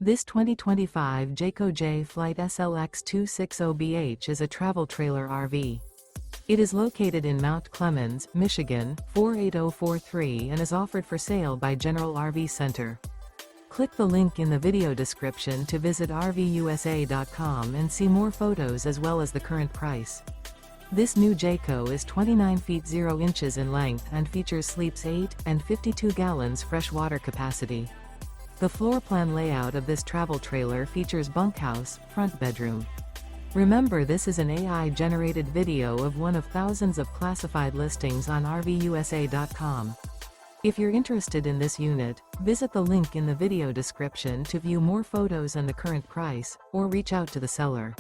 This 2025 Jayco Jay Flight SLX 260BH is a travel trailer RV. It is located in Mount Clemens, Michigan, 48043 and is offered for sale by General RV Center. Click the link in the video description to visit RVUSA.com and see more photos as well as the current price. This new Jayco is 29 feet 0 inches in length and features sleeps 8 and 52 gallons fresh water capacity. The floor plan layout of this travel trailer features bunkhouse, front bedroom. Remember, this is an AI-generated video of one of thousands of classified listings on RVUSA.com. If you're interested in this unit, visit the link in the video description to view more photos and the current price, or reach out to the seller.